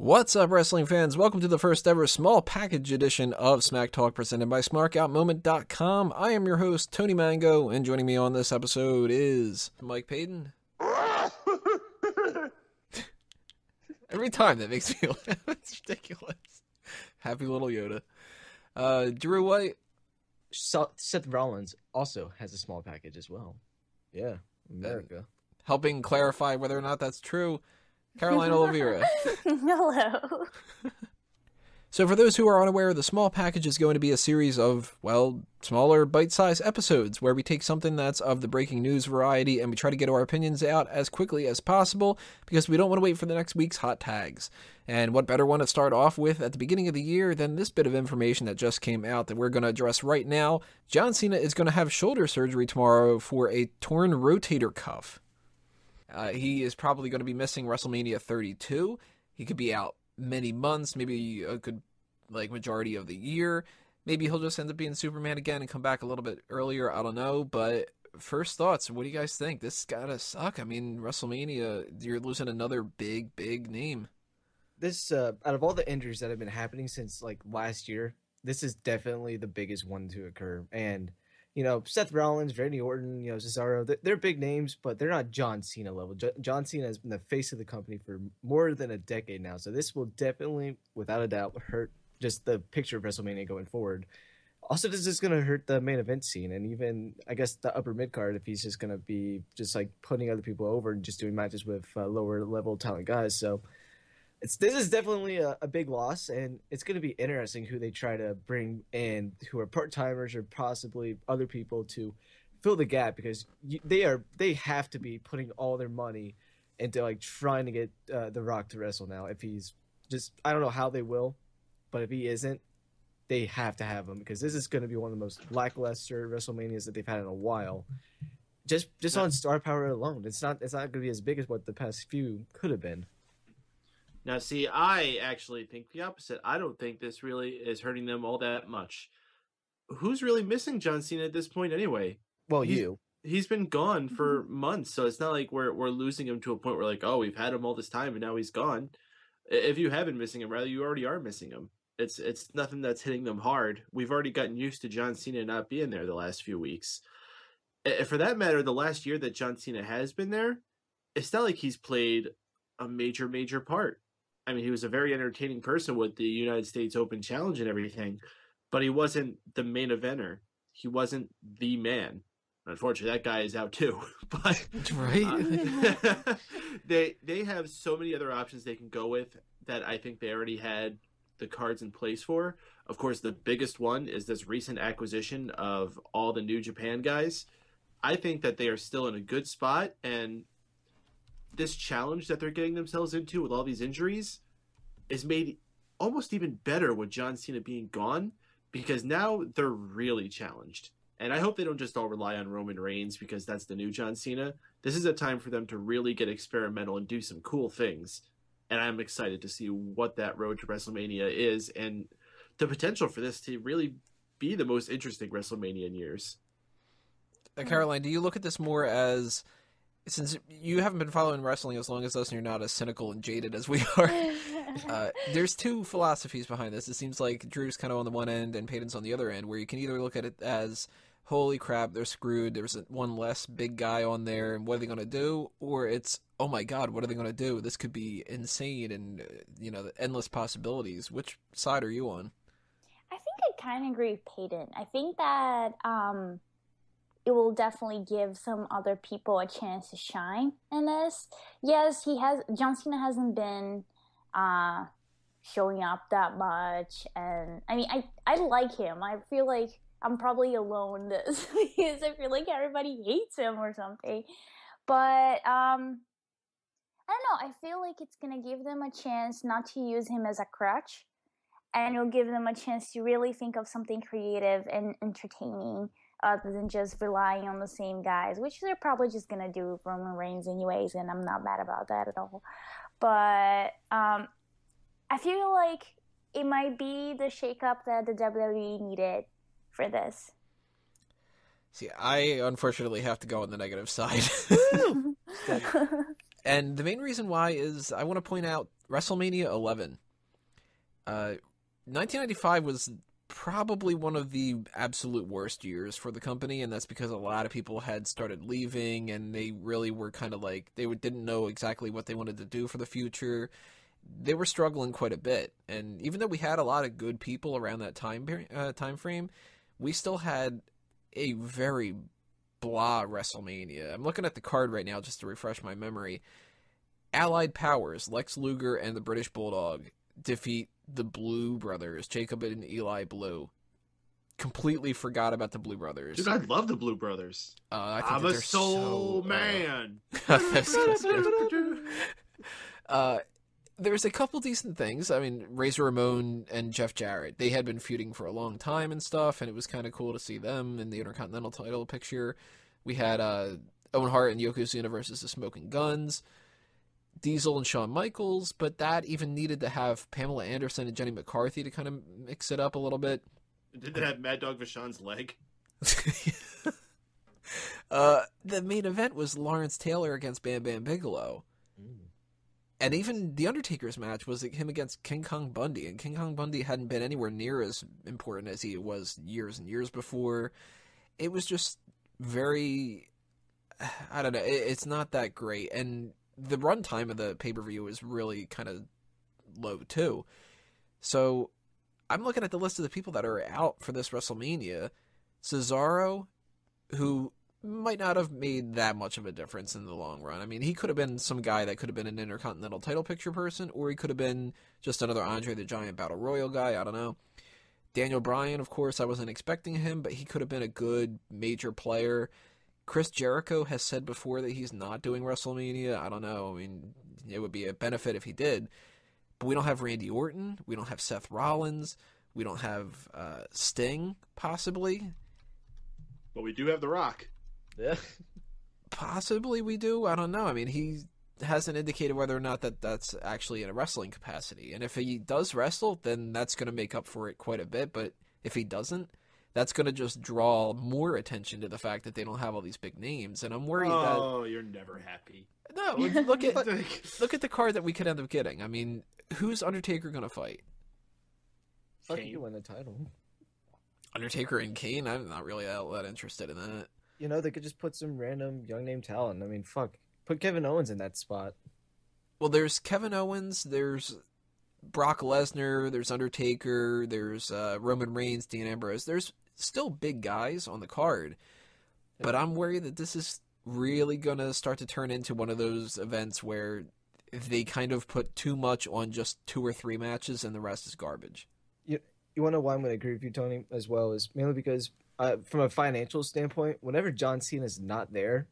What's up, wrestling fans? Welcome to the first ever small package edition of Smack Talk presented by SmarkOutMoment.com. I am your host, Tony Mango, and joining me on this episode is Mike Payton. Every time that makes me laugh. It's ridiculous. Happy little Yoda. Drew White. Seth Rollins also has a small package as well. Yeah, America. Helping clarify whether or not that's true, Caroline Oliveira. Hello. So for those who are unaware, the small package is going to be a series of, well, smaller bite-sized episodes where we take something that's of the breaking news variety and we try to get our opinions out as quickly as possible because we don't want to wait for the next week's hot tags. And what better one to start off with at the beginning of the year than this bit of information that just came out that we're going to address right now. John Cena is going to have shoulder surgery tomorrow for a torn rotator cuff. He is probably going to be missing WrestleMania 32. He could be out many months, maybe a good majority of the year. Maybe he'll just end up being Superman again and come back a little bit earlier. I don't know. But first thoughts, what do you guys think? This gotta suck. I mean, WrestleMania, you're losing another big name. This, out of all the injuries that have been happening since last year, this is definitely the biggest one to occur. And Seth Rollins, Randy Orton, Cesaro, they're big names, but they're not John Cena level. John Cena has been the face of the company for more than a decade now. So this will definitely, without a doubt, hurt just the picture of WrestleMania going forward. Also, this is going to hurt the main event scene and even, I guess, the upper mid-card if he's just going to be just putting other people over and just doing matches with lower level talent guys. So this is definitely a big loss, and it's going to be interesting who they try to bring in who are part-timers or possibly other people to fill the gap, because they have to be putting all their money into trying to get The Rock to wrestle now. If he's just, I don't know how they will, but if he isn't, they have to have him, because this is going to be one of the most lackluster WrestleManias that they've had in a while. Just on star power alone, it's not going to be as big as what the past few could have been. Now, see, I actually think the opposite. I don't think this really is hurting them all that much. Who's really missing John Cena at this point anyway? Well, he's been gone for months, so it's not like we're losing him to a point where we've had him all this time and now he's gone. If you have been missing him, rather, you already are missing him. It's nothing that's hitting them hard. We've already gotten used to John Cena not being there the last few weeks. For that matter, the last year that John Cena has been there, it's not like he's played a major part. I mean, he was a very entertaining person with the United States Open Challenge and everything, but he wasn't the main eventer. He wasn't the man. Unfortunately, that guy is out too. But Right? They have so many other options they can go with that I think they already had the cards in place for. Of course, the biggest one is this recent acquisition of all the New Japan guys. I think that they are still in a good spot, and this challenge that they're getting themselves into with all these injuries is made almost even better with John Cena being gone, because now they're really challenged. And I hope they don't just all rely on Roman Reigns because that's the new John Cena. This is a time for them to really get experimental and do some cool things. And I'm excited to see what that road to WrestleMania is and the potential for this to really be the most interesting WrestleMania in years. Caroline, do you look at this more as, since you haven't been following wrestling as long as us and you're not as cynical and jaded as we are, there's two philosophies behind this. It seems like Drew's kind of on the one end and Peyton's on the other end, where you can either look at it as, holy crap, they're screwed, there's one less big guy on there, and what are they going to do? Or it's, oh my god, what are they going to do? This could be insane and, endless possibilities. Which side are you on? I think I kind of agree with Peyton. I think that it will definitely give some other people a chance to shine in this. Yes, John Cena hasn't been showing up that much, and I mean, I like him. I feel like I'm probably alone this because I feel like everybody hates him or something. But I don't know. I feel like it's gonna give them a chance not to use him as a crutch, and it'll give them a chance to really think of something creative and entertaining, other than just relying on the same guys, which they're probably just going to do with Roman Reigns anyways, and I'm not mad about that at all. But I feel like it might be the shakeup that the WWE needed for this. See, I unfortunately have to go on the negative side. And the main reason why is I want to point out WrestleMania 11. 1995 was probably one of the absolute worst years for the company, and that's because a lot of people had started leaving, and they really were kind of like, they didn't know exactly what they wanted to do for the future. They were struggling quite a bit, and even though we had a lot of good people around that time frame, we still had a very blah WrestleMania. I'm looking at the card right now just to refresh my memory. Allied Powers, Lex Luger and the British Bulldog defeat the Blue Brothers, Jacob and Eli Blue. Completely forgot about the Blue Brothers. Dude, I love the Blue Brothers. I'm a soul man. There's a couple decent things. I mean, Razor Ramon and Jeff Jarrett, they had been feuding for a long time and stuff, and it was kind of cool to see them in the Intercontinental title picture. We had Owen Hart and Yokozuna versus the Smoking Guns, Diesel and Shawn Michaels, but that even needed to have Pamela Anderson and Jenny McCarthy to kind of mix it up a little bit. Did they have Mad Dog Vachon's leg? The main event was Lawrence Taylor against Bam Bam Bigelow. And even The Undertaker's match was him against King Kong Bundy, and King Kong Bundy hadn't been anywhere near as important as he was years and years before. It was just very, I don't know, it's not that great. And the runtime of the pay-per-view is really kind of low, too. So I'm looking at the list of the people that are out for this WrestleMania. Cesaro, who might not have made that much of a difference in the long run. I mean, he could have been some guy that could have been an Intercontinental title picture person, or he could have been just another Andre the Giant Battle Royal guy. I don't know. Daniel Bryan, of course, I wasn't expecting him, but he could have been a good major player. Chris Jericho has said before that he's not doing WrestleMania. I don't know. I mean, it would be a benefit if he did. But we don't have Randy Orton. We don't have Seth Rollins. We don't have Sting, possibly. But we do have The Rock. Yeah. Possibly we do. I don't know. I mean, he hasn't indicated whether or not that's actually in a wrestling capacity. And if he does wrestle, then that's going to make up for it quite a bit. But if he doesn't, that's going to just draw more attention to the fact that they don't have all these big names. And I'm worried that... Oh, you're never happy. No, look at the card that we could end up getting. I mean, who's Undertaker going to fight? Fuck, you win the title. Undertaker and Kane? I'm not really that interested in that. You know, they could just put some random young name talent. I mean, fuck. Put Kevin Owens in that spot. Well, there's Kevin Owens, there's Brock Lesnar, there's Undertaker, there's Roman Reigns, Dean Ambrose. There's still big guys on the card. But I'm worried that this is really going to start to turn into one of those events where they kind of put too much on just 2 or 3 matches and the rest is garbage. You want to know why I'm going to agree with you, Tony, as well? Is mainly because from a financial standpoint, whenever John Cena's not there,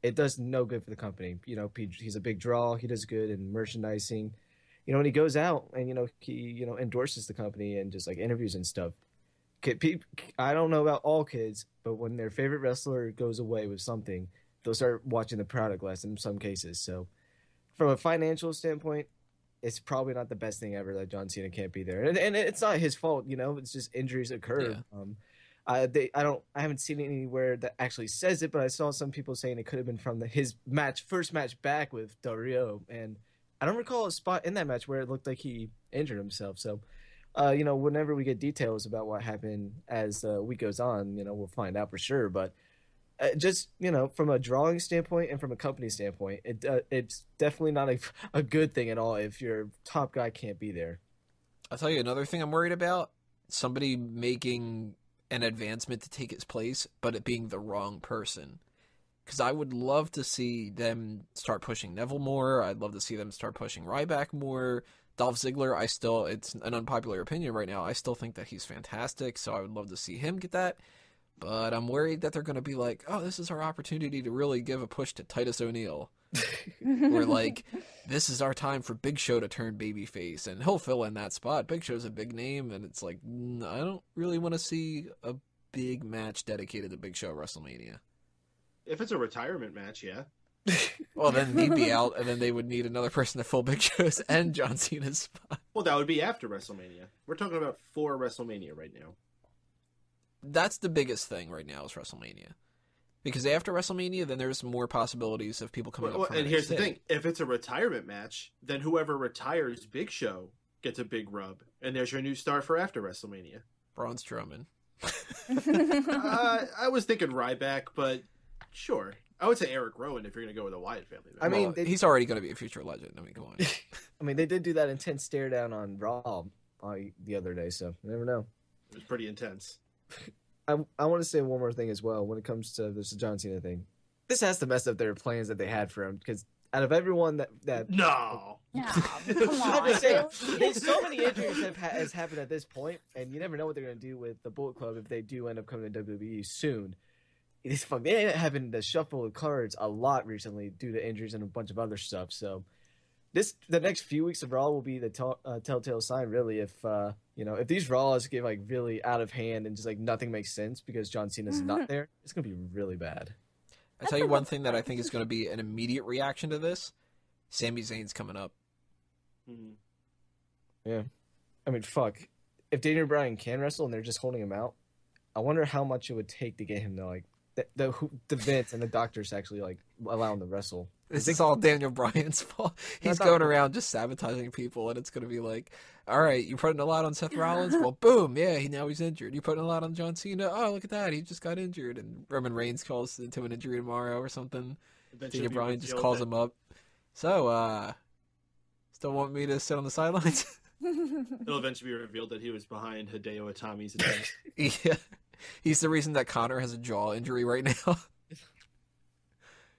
it does no good for the company. You know, he's a big draw. He does good in merchandising. You know, when he goes out and, he endorses the company and just like interviews and stuff. I don't know about all kids, but when their favorite wrestler goes away with something, they'll start watching the product less in some cases. So from a financial standpoint, it's probably not the best thing ever that John Cena can't be there. And it's not his fault, it's just injuries occur. Yeah. I haven't seen it anywhere that actually says it, but I saw some people saying it could have been from his first match back with Del Rio, and I don't recall a spot in that match where it looked like he injured himself. So, whenever we get details about what happened as the week goes on, we'll find out for sure. But just from a drawing standpoint and from a company standpoint, it's definitely not a good thing at all if your top guy can't be there. I'll tell you another thing I'm worried about: somebody making an advancement to take his place, but it being the wrong person. Because I would love to see them start pushing Neville more. I'd love to see them start pushing Ryback more. Dolph Ziggler, it's an unpopular opinion right now, I still think that he's fantastic, so I would love to see him get that. But I'm worried that they're going to be like, oh, this is our opportunity to really give a push to Titus O'Neil. Or like, this is our time for Big Show to turn babyface, and he'll fill in that spot. Big Show's a big name, and it's like, I don't really want to see a big match dedicated to Big Show at WrestleMania. If it's a retirement match, yeah. Well, then he'd be out, and then they would need another person to fill Big Show's and John Cena's spot. Well, that would be after WrestleMania. We're talking about for WrestleMania right now. That's the biggest thing right now is WrestleMania. Because after WrestleMania, then there's more possibilities of people coming up from and here's the NXT. thing. If it's a retirement match, then whoever retires Big Show gets a big rub. And there's your new star for after WrestleMania. Braun Strowman. I was thinking Ryback, but sure. I would say Eric Rowan if you're going to go with a Wyatt family. I mean, Well, he's already going to be a future legend. I mean, come on. I mean, they did do that intense stare down on Raw the other day, so you never know. It was pretty intense. I want to say one more thing as well when it comes to this John Cena thing. This has to mess up their plans that they had for him, because out of everyone that No. No, come I'm on. just saying, there's so many injuries has happened at this point, and you never know what they're going to do with the Bullet Club if they do end up coming to WWE soon. They end up having to shuffle the cards a lot recently due to injuries and a bunch of other stuff. So the next few weeks of Raw will be the telltale sign, really, if if these Raws get like really out of hand and just like nothing makes sense because John Cena's not there, it's going to be really bad. I tell you one thing that I think is going to be an immediate reaction to this: Sami Zayn's coming up. Mm-hmm. Yeah, I mean, fuck. If Daniel Bryan can wrestle and they're just holding him out, I wonder how much it would take to get him to like the Vince and the doctors actually like allow him to wrestle. This is all Daniel Bryan's fault. He's going around just sabotaging people, and it's going to be like, all right, you're putting a lot on Seth Rollins? Well, boom, yeah, now he's injured. You're putting a lot on John Cena? Oh, look at that, he just got injured. And Roman Reigns calls into an injury tomorrow or something. Daniel Bryan just calls him up. So, still want me to sit on the sidelines? It'll eventually be revealed that he was behind Hideo Itami's attack. Yeah. He's the reason that Connor has a jaw injury right now.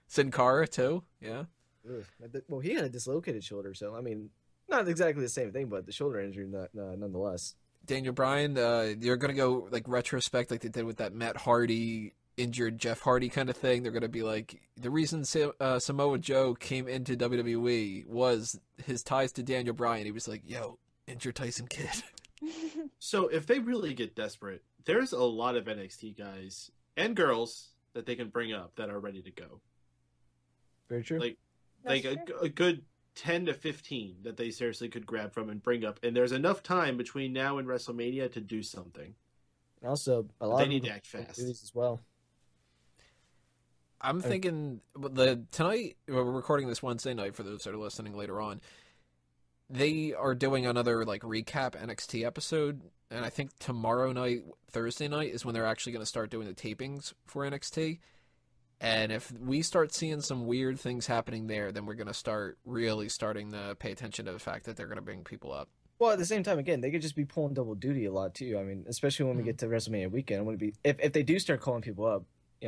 Sin Cara, too. Yeah. Ugh. Well, he had a dislocated shoulder, so, I mean, not exactly the same thing, but the shoulder injury nonetheless. Daniel Bryan, you're going to go, like, retrospect like they did with that Matt Hardy injured Jeff Hardy kind of thing. They're going to be like, the reason Samoa Joe came into WWE was his ties to Daniel Bryan. He was like, yo, injure Tyson Kidd. So if they really get desperate, there's a lot of NXT guys and girls that they can bring up that are ready to go. Very true. Like a good 10 to 15 that they seriously could grab from and bring up. And there's enough time between now and WrestleMania to do something. And also, they need to act fast as well. I'm thinking tonight, we're recording this Wednesday night for those that are listening later on. They are doing another like recap NXT episode, and I think tomorrow night, Thursday night, is when they're actually going to start doing the tapings for NXT. And if we start seeing some weird things happening there, then we're going to start really starting to pay attention to the fact that they're going to bring people up. Well, at the same time, again, they could just be pulling double duty a lot too. I mean, especially when we get to WrestleMania weekend, I want to be if they do start calling people up,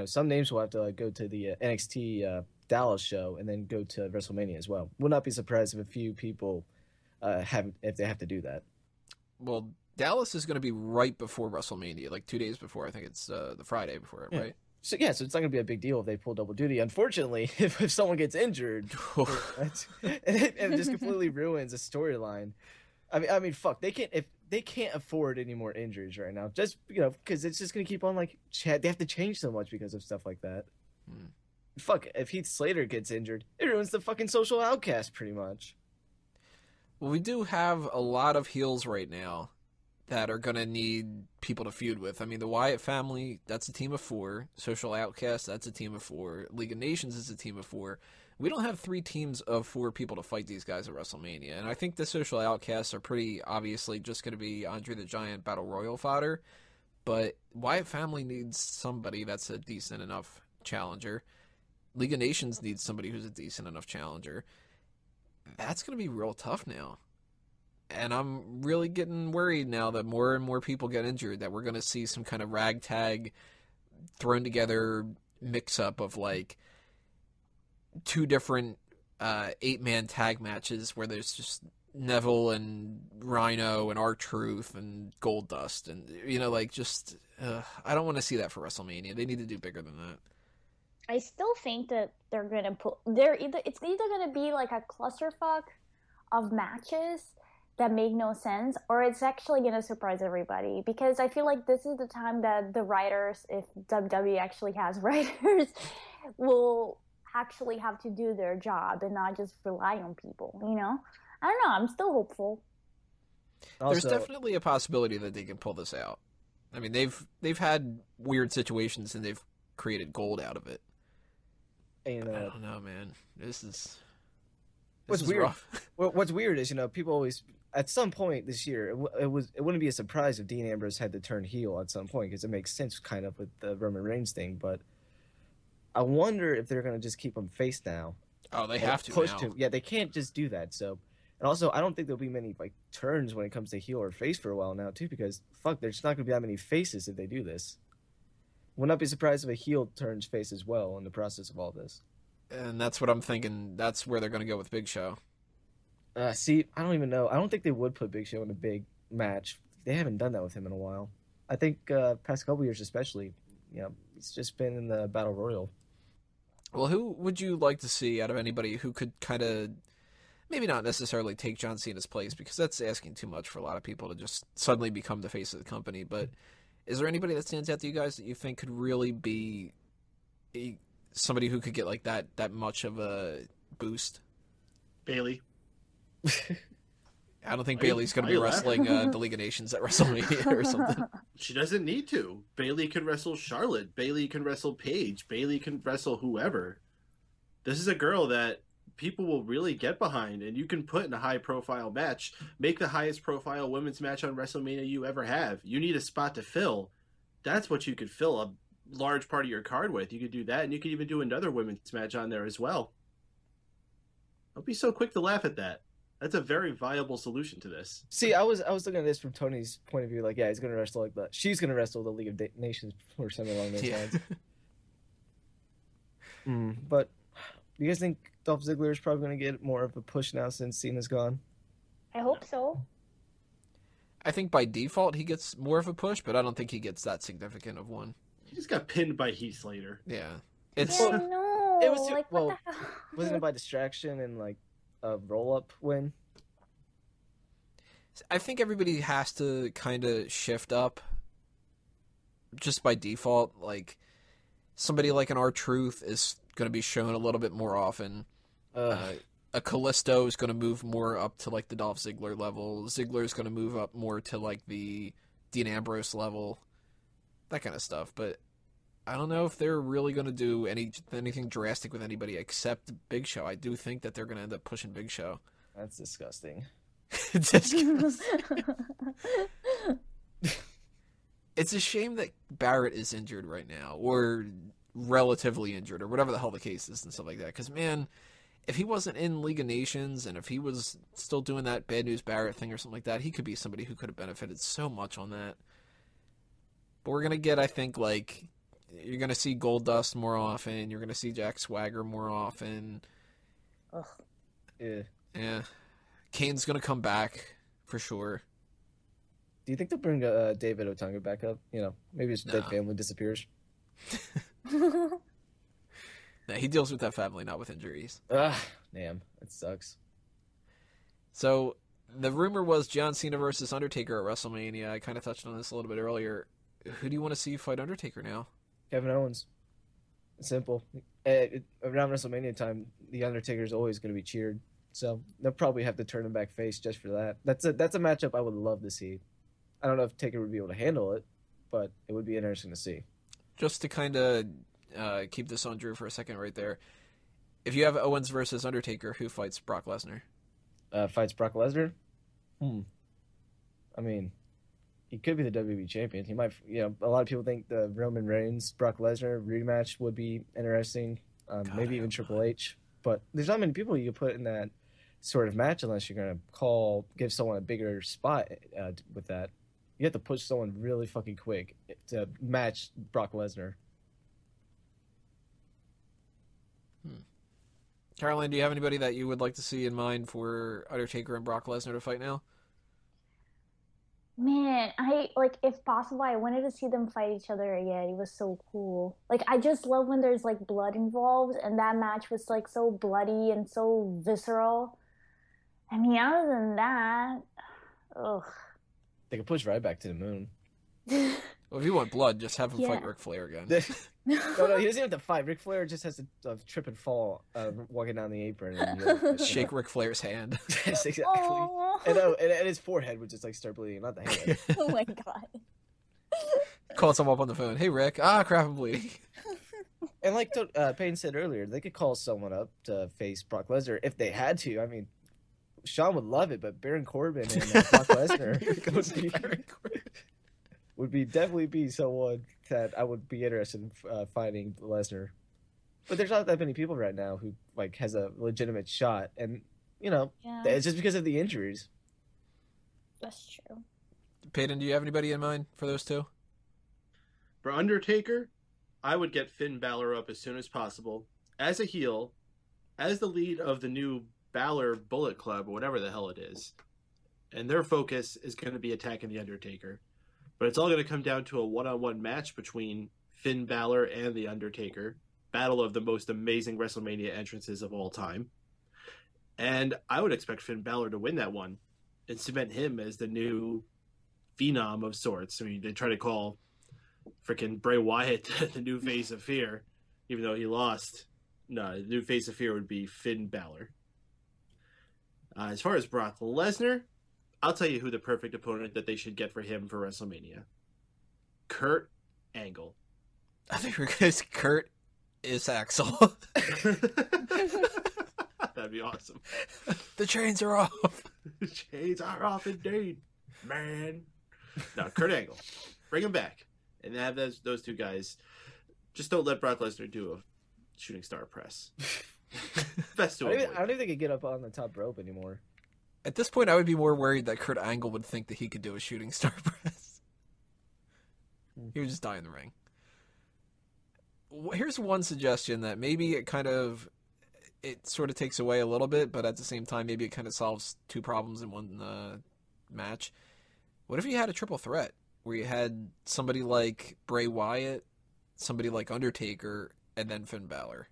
some names will have to go to the NXT Dallas show and then go to WrestleMania as well. Would not be surprised if a few people if they have to do that. Well, Dallas is going to be right before WrestleMania, like 2 days before. I think it's the Friday before it, right? So it's not going to be a big deal if they pull double duty. Unfortunately, if someone gets injured, it just completely ruins a storyline. I mean, fuck, they can't afford any more injuries right now. Just because it's just going to keep on like they have to change so much because of stuff like that. Fuck, if Heath Slater gets injured, it ruins the fucking Social Outcast pretty much. Well, we do have a lot of heels right now that are going to need people to feud with. I mean, the Wyatt family, that's a team of 4. Social Outcast, that's a team of 4. League of Nations is a team of 4. We don't have 3 teams of 4 people to fight these guys at WrestleMania. And I think the Social Outcasts are pretty obviously just going to be Andre the Giant Battle Royal fodder. But Wyatt family needs somebody that's a decent enough challenger. League of Nations needs somebody who's a decent enough challenger. That's going to be real tough now. And I'm really getting worried now that more and more people get injured, that we're going to see some kind of ragtag thrown together mix-up of like 2 different 8-man tag matches where there's just Neville and Rhino and R-Truth and Goldust. And, I don't want to see that for WrestleMania. They need to do bigger than that. I still think that they're going to it's either going to be like a clusterfuck of matches that make no sense, or it's actually going to surprise everybody, because I feel like this is the time that the writers, if WWE actually has writers, will actually have to do their job and not just rely on people, I don't know. I'm still hopeful. There's definitely a possibility that they can pull this out. I mean, they've had weird situations and they've created gold out of it. And I don't know, man. This is what's weird. rough. What's weird is, people always, at some point this year, it wouldn't be a surprise if Dean Ambrose had to turn heel at some point, because it makes sense kind of with the Roman Reigns thing. But I wonder if they're going to just keep him face now. Oh, they have to push now. him. Yeah, they can't just do that. So, and also, I don't think there'll be many turns when it comes to heel or face for a while now too, because there's not going to be that many faces if they do this. Would not be surprised if a heel turns face as well in the process of all this. And that's what I'm thinking. That's where they're going to go with Big Show. See, I don't even know. I don't think they would put Big Show in a big match. They haven't done that with him in a while. I think past couple years especially, he's just been in the Battle Royal. Well, who would you like to see out of anybody who could kind of, maybe not necessarily take John Cena's place, because that's asking too much for a lot of people to just suddenly become the face of the company, but is there anybody that stands out to you guys that you think could really be somebody who could get like that much of a boost? Bayley. I don't think Bayley's going to be wrestling the League of Nations at WrestleMania or something. She doesn't need to. Bayley can wrestle Charlotte. Bayley can wrestle Paige. Bayley can wrestle whoever. This is a girl that people will really get behind, and you can put in a high-profile match. Make the highest-profile women's match on WrestleMania you ever have. You need a spot to fill. That's what you could fill a large part of your card with. You could do that, and you could even do another women's match on there as well. Don't be so quick to laugh at that. That's a very viable solution to this. See, I was looking at this from Tony's point of view. Like, yeah, he's gonna wrestle she's gonna wrestle the League of Nations or something along those lines. But do you guys think Dolph Ziggler is probably gonna get more of a push now since Cena's gone? I hope so. I think by default he gets more of a push, but I don't think he gets that significant of one. He just got pinned by Heath Slater. Yeah, it's no. It was what the hell? Wasn't it by distraction and a roll-up win? I think everybody has to kind of shift up just by default. Like, somebody like an R-Truth is going to be shown a little bit more often. A Kalisto is going to move more up to, the Dolph Ziggler level. Ziggler is going to move up more to, the Dean Ambrose level. That kind of stuff. But I don't know if they're really going to do anything drastic with anybody except Big Show. I do think that they're going to end up pushing Big Show. That's disgusting. It's a shame that Barrett is injured right now, or relatively injured, or whatever the hell the case is and stuff like that. Because, man, if he wasn't in League of Nations, and if he was still doing that Bad News Barrett thing or something like that, he could be somebody who could have benefited so much on that. But we're going to get, I think, you're going to see Goldust more often. You're going to see Jack Swagger more often. Ugh. Yeah. Kane's going to come back for sure. Do you think they'll bring David Otunga back up? Maybe his dead family disappears. No, he deals with that family, not with injuries. Damn. That sucks. So, the rumor was John Cena versus Undertaker at WrestleMania. I kind of touched on this a little bit earlier. Who do you want to see fight Undertaker now? Kevin Owens. Simple. Around WrestleMania time, the Undertaker is always going to be cheered. So they'll probably have to turn him back face just for that. That's a matchup I would love to see. I don't know if Taker would be able to handle it, but it would be interesting to see. Just to kind of keep this on Drew for a second right there. If you have Owens versus Undertaker, who fights Brock Lesnar? Fights Brock Lesnar? I mean, he could be the WWE champion. He might, a lot of people think the Roman Reigns, Brock Lesnar rematch would be interesting. Maybe even Triple H. But there's not many people you could put in that sort of match unless you're going to give someone a bigger spot with that. You have to push someone really fucking quick to match Brock Lesnar. Caroline, do you have anybody that you would like to see in mind for Undertaker and Brock Lesnar to fight now? Man, if possible, I wanted to see them fight each other again. It was so cool. I just love when there's, blood involved, and that match was, so bloody and so visceral. I mean, other than that, ugh. They could push right back to the moon. Well, if you want blood, just have him fight Ric Flair again. No, he doesn't have to fight. Ric Flair just has to trip and fall walking down the apron. And, shake Ric Flair's hand. Yes, exactly. And his forehead would just start bleeding, not the hand. Oh my god. Call someone up on the phone. Hey, Rick. Ah, crap, I'm bleeding. And like Payne said earlier, they could call someone up to face Brock Lesnar if they had to. I mean, Sean would love it, but Baron Corbin and Brock Lesnar would definitely be someone that I would be interested in fighting Lesnar. But there's not that many people right now who like has a legitimate shot, and Yeah, it's just because of the injuries. that's true. Peyton, do you have anybody in mind for those two? For Undertaker, I would get Finn Balor up as soon as possible as a heel, as the lead of the new Balor Bullet Club or whatever the hell it is. And their focus is going to be attacking the Undertaker. But it's all going to come down to a one-on-one match between Finn Balor and the Undertaker. Battle of the most amazing WrestleMania entrances of all time. And I would expect Finn Balor to win that one and cement him as the new phenom of sorts. I mean, they try to call freaking Bray Wyatt the new face of fear, even though he lost. No, the new face of fear would be Finn Balor. As far as Brock Lesnar, I'll tell you who the perfect opponent that they should get for him for WrestleMania. Kurt Angle. I think we're going to Kurt is Axel. That'd be awesome. The chains are off. The chains are off indeed, man. No, Kurt Angle. Bring him back. And have those two guys. Just don't let Brock Lesnar do a shooting star press. Best to I avoid. don't even think he get up on the top rope anymore. At this point, I would be more worried that Kurt Angle would think that he could do a shooting star press. He would just die in the ring. Here's one suggestion that maybe it sort of takes away a little bit, but at the same time, maybe it kind of solves two problems in one match. What if you had a triple threat where you had somebody like Bray Wyatt, somebody like Undertaker, and then Finn Balor?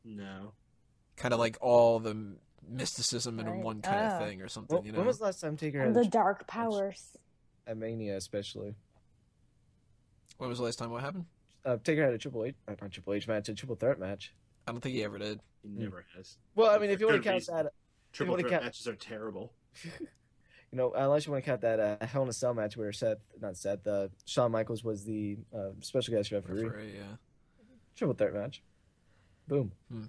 No. Kind of like all the mysticism in Right. one kind of thing or something, Well, you know? when was the last time Taker had The dark powers. at Mania, especially? When was the last time what happened? Taker had a Triple H match, a triple threat match. I don't think he ever did. He never has. Well, I mean, if you want Good to count reason. that, Triple wanna threat count- matches are terrible. unless you want to count that Hell in a Cell match where Shawn Michaels was the special guest referee. Yeah. Triple threat match. Boom. You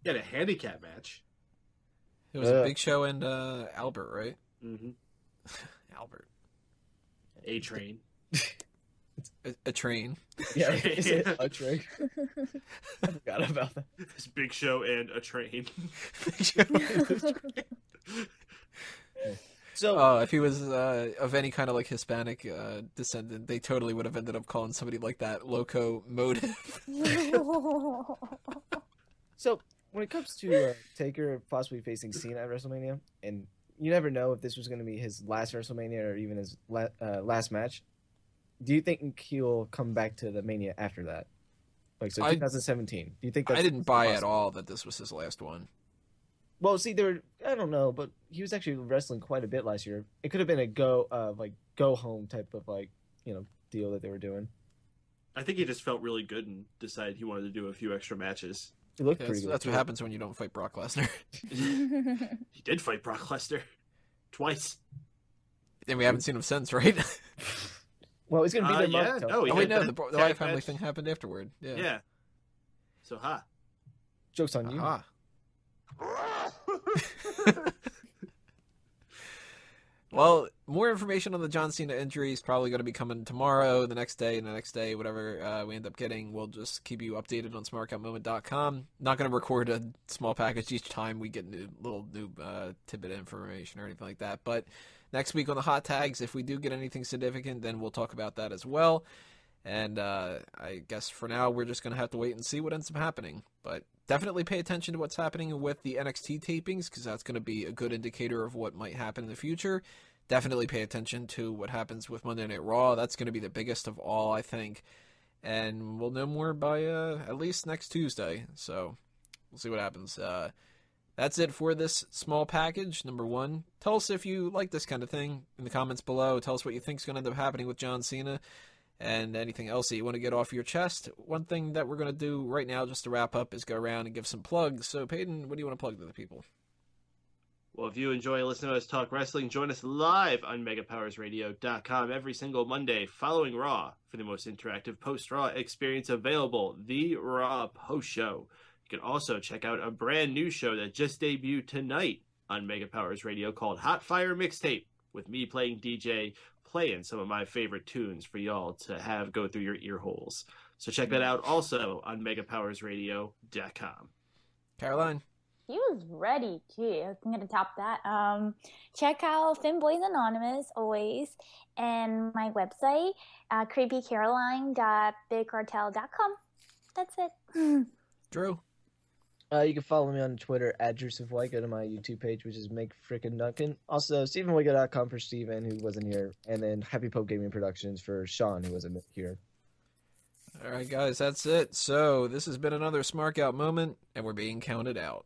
had a handicap match. It was a Big Show and Albert, right? Mm-hmm. Albert. A-Train. A train. Yeah, is it a train? I forgot about that. This Big Show and a train. Big Show and a train. So, If he was of any kind of like Hispanic descendant, they totally would have ended up calling somebody like that Locomotive. so when it comes to Taker possibly facing Cena at WrestleMania, and you never know if this was going to be his last WrestleMania or even his last match, do you think he'll come back to the Mania after that? Like, so 2017. Do you think that's I didn't buy possible? at all that this was his last one. Well, see, I don't know, but he was actually wrestling quite a bit last year. It could have been a go home type of deal that they were doing. I think he just felt really good and decided he wanted to do a few extra matches. It looked Yeah, pretty good. that's what happens when you don't fight Brock Lesnar. He did fight Brock Lesnar twice. And we haven't seen him since, right? Well, he's going to be there Yeah, month. no, Oh, he wait, had no, that the tag Wyatt family match. thing happened afterward. Yeah. Yeah. So, Joke's on you. Aha. Well, more information on the John Cena injury is probably going to be coming tomorrow, the next day, whatever we end up getting. We'll just keep you updated on smarkoutmoment.com. Not going to record a small package each time we get new tidbit information or anything like that. But next week on the hot tags, if we do get anything significant, then we'll talk about that as well. And I guess for now, we're just going to have to wait and see what ends up happening. But definitely pay attention to what's happening with the NXT tapings, because that's going to be a good indicator of what might happen in the future. Definitely pay attention to what happens with Monday Night Raw. That's going to be the biggest of all, I think. And we'll know more by at least next Tuesday. So we'll see what happens. That's it for this small package, number one. Tell us if you like this kind of thing in the comments below. Tell us what you think is going to end up happening with John Cena and anything else that you want to get off your chest. One thing that we're going to do right now just to wrap up is go around and give some plugs. So, Peyton, what do you want to plug to the people? Well, if you enjoy listening to us talk wrestling, join us live on megapowersradio.com every single Monday following Raw for the most interactive post-Raw experience available, the Raw Post Show. You can also check out a brand new show that just debuted tonight on Mega Powers Radio called Hot Fire Mixtape, with me playing DJ, playing some of my favorite tunes for y'all to have go through your ear holes. So check that out also on megapowersradio.com. Caroline? He was ready too. I'm gonna top that. Check out Finboys Anonymous always, and my website, creepycaroline.bigcartel.com. That's it. Drew? You can follow me on Twitter at DrewSwift. Go to my YouTube page, which is Make Frickin' Duncan. Also, StephenWigo.com for Steven, who wasn't here. And then Happy Pope Gaming Productions for Sean, who wasn't here. All right, guys, that's it. So this has been another Smark Out moment, and we're being counted out.